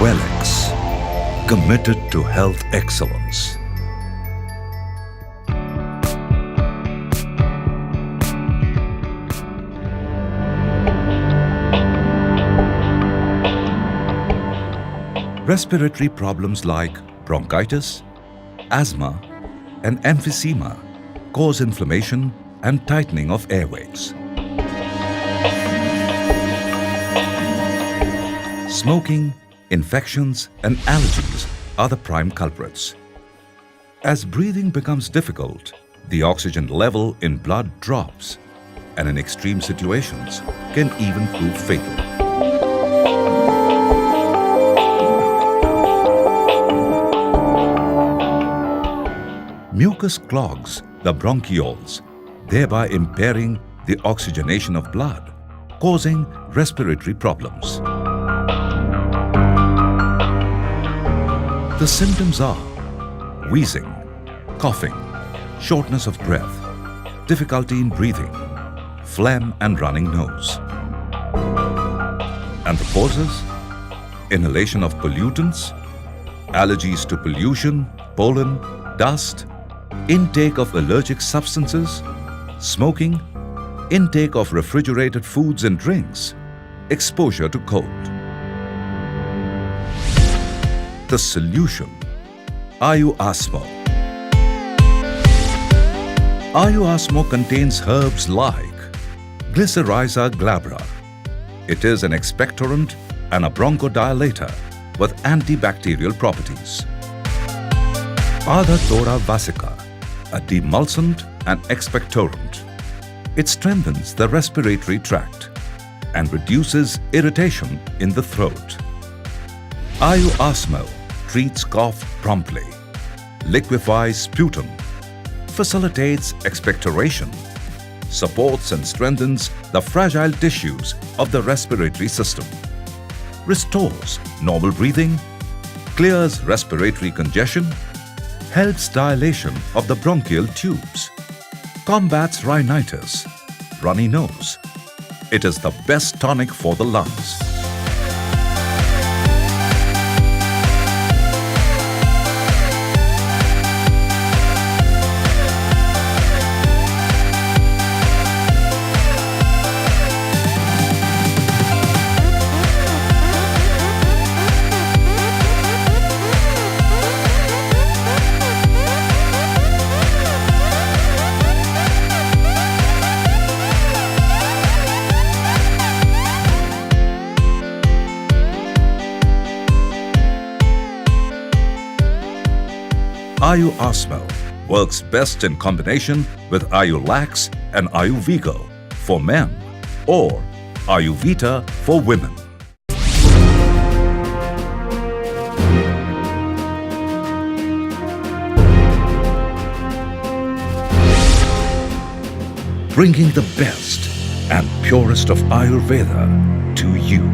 Wellix, committed to health excellence. Respiratory problems like bronchitis, asthma, and emphysema cause inflammation and tightening of airways. Smoking, infections, and allergies are the prime culprits. As breathing becomes difficult, the oxygen level in blood drops, and in extreme situations can even prove fatal. Mucus clogs the bronchioles, thereby impairing the oxygenation of blood, causing respiratory problems. The symptoms are wheezing, coughing, shortness of breath, difficulty in breathing, phlegm and running nose. And the causes? Inhalation of pollutants, allergies to pollution, pollen, dust, intake of allergic substances, smoking, intake of refrigerated foods and drinks, exposure to cold. The solution: AyuAsmo. AyuAsmo contains herbs like Glycyrrhiza glabra. It is an expectorant and a bronchodilator with antibacterial properties. Adha Thora vasica, a demulcent and expectorant. It strengthens the respiratory tract and reduces irritation in the throat. AyuAsmo treats cough promptly, liquefies sputum, facilitates expectoration, supports and strengthens the fragile tissues of the respiratory system, restores normal breathing, clears respiratory congestion, helps dilation of the bronchial tubes, combats rhinitis, runny nose. It is the best tonic for the lungs. AyuAsmo works best in combination with AyuLax and AyuVigo for men or AyuVita for women. Bringing the best and purest of Ayurveda to you.